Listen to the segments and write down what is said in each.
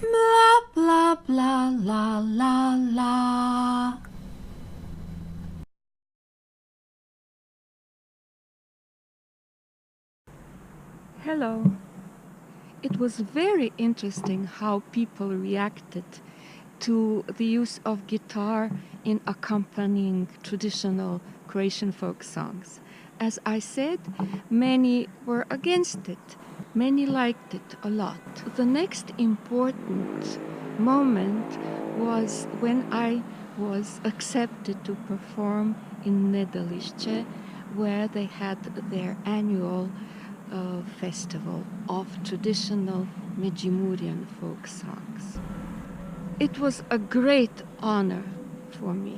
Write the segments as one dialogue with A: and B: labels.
A: Bla bla bla la la la.
B: Hello. It was very interesting how people reacted to the use of guitar in accompanying traditional Croatian folk songs. As I said, many were against it. Many liked it a lot. The next important moment was when I was accepted to perform in Nedelišće, where they had their annual festival of traditional Međimurjan folk songs. It was a great honor for me.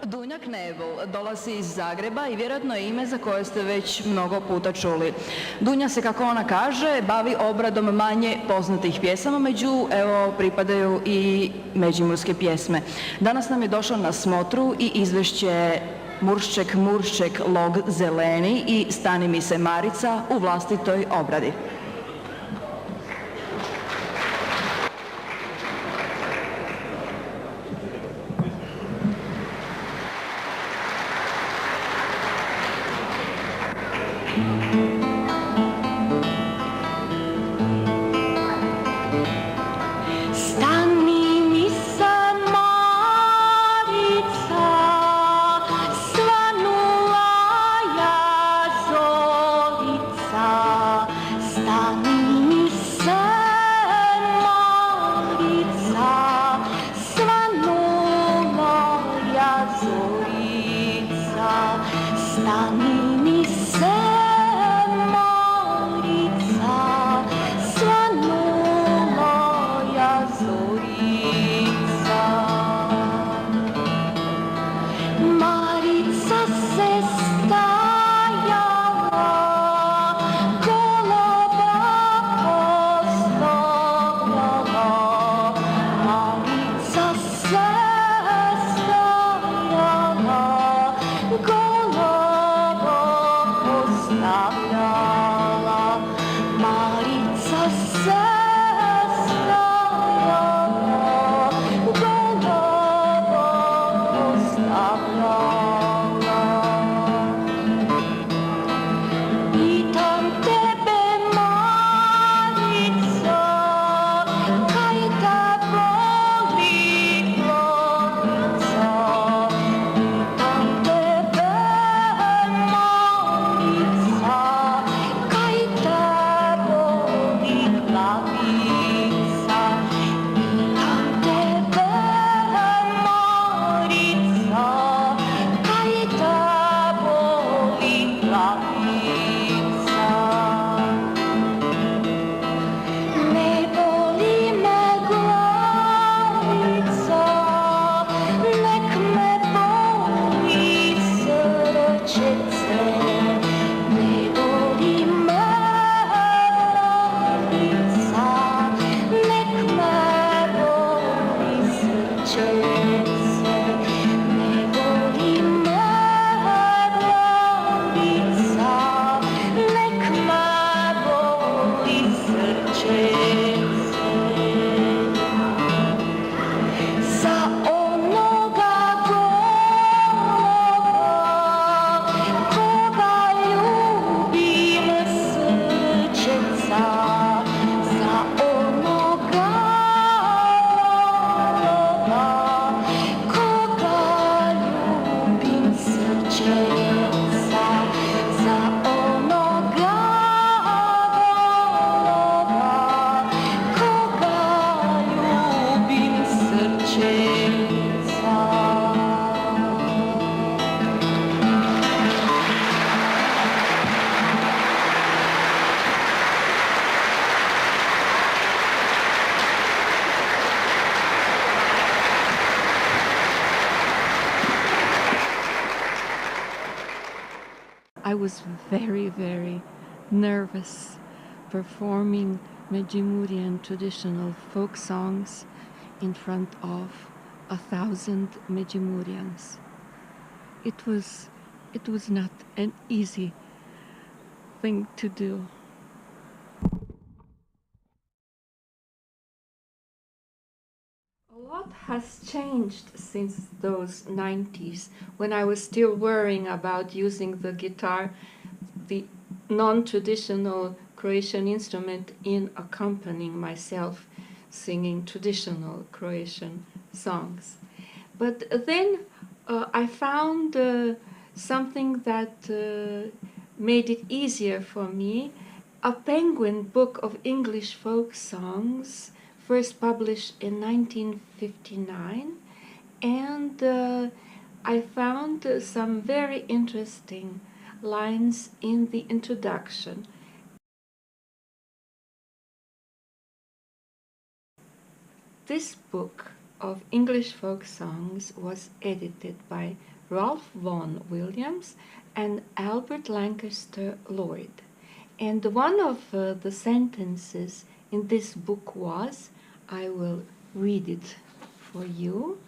C: Dunja Knebl dolazi iz Zagreba i vjerojatno je ime za koje ste već mnogo puta čuli. Dunja se, kako ona kaže, bavi obradom manje poznatih pjesama, evo pripadaju i međimurske pjesme. Danas nam je došla na smotru i izvešće Muršček, Muršček, log zeleni i Stani mi se Marica u vlastitoj obradi.
B: I was very, very nervous performing Međimurjan traditional folk songs in front of 1,000 Međimurjans. It was it was not an easy thing to do. A lot has changed since those 90s, when I was still worrying about using the guitar, the non-traditional Croatian instrument, in accompanying myself singing traditional Croatian songs. But then I found something that made it easier for me, a Penguin book of English folk songs, first published in 1959, and I found some very interesting lines in the introduction. This book of English folk songs was edited by Ralph Vaughan Williams and Albert Lancaster Lloyd. And one of the sentences in this book was, I will read it for you,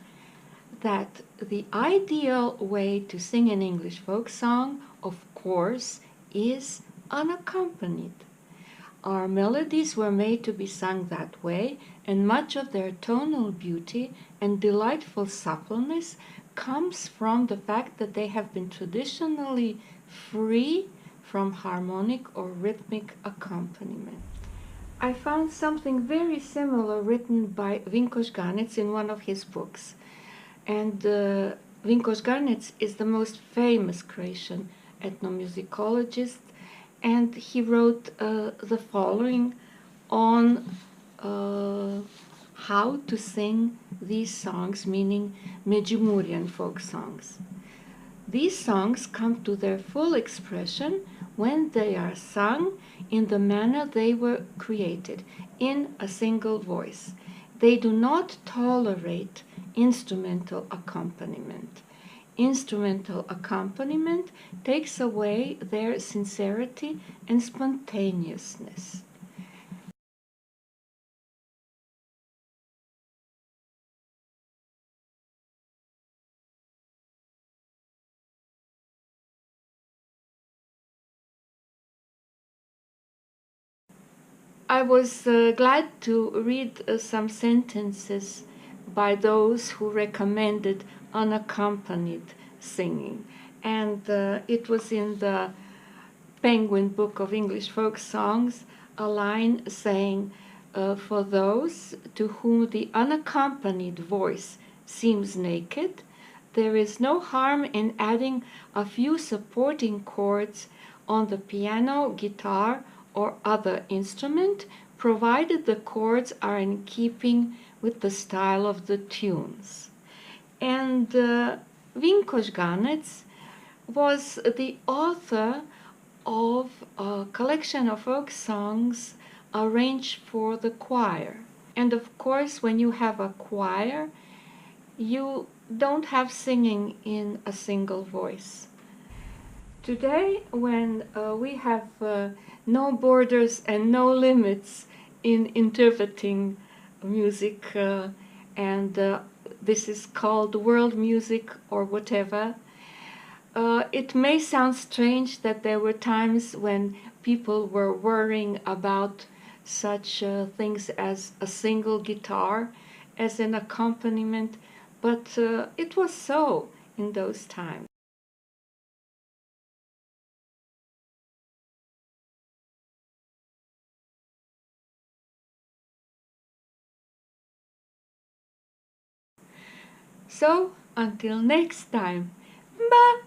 B: that the ideal way to sing an English folk song, of course, is unaccompanied. Our melodies were made to be sung that way, and much of their tonal beauty and delightful suppleness comes from the fact that they have been traditionally free from harmonic or rhythmic accompaniment. I found something very similar written by Vinko Ganec in one of his books. And Vinko Ganec is the most famous Croatian ethnomusicologist, and he wrote the following on how to sing these songs, meaning Međimurjan folk songs. These songs come to their full expression when they are sung in the manner they were created, in a single voice. They do not tolerate instrumental accompaniment. Instrumental accompaniment takes away their sincerity and spontaneousness. I was glad to read some sentences by those who recommended unaccompanied singing. And it was in the Penguin Book of English Folk Songs, a line saying, for those to whom the unaccompanied voice seems naked, there is no harm in adding a few supporting chords on the piano, guitar, or other instrument, provided the chords are in keeping with the style of the tunes. And Vinko Ganec was the author of a collection of folk songs arranged for the choir. And of course, when you have a choir, you don't have singing in a single voice. Today, when we have no borders and no limits in interpreting music, and this is called world music or whatever, it may sound strange that there were times when people were worrying about such things as a single guitar as an accompaniment, but it was so in those times. So, until next time, bye!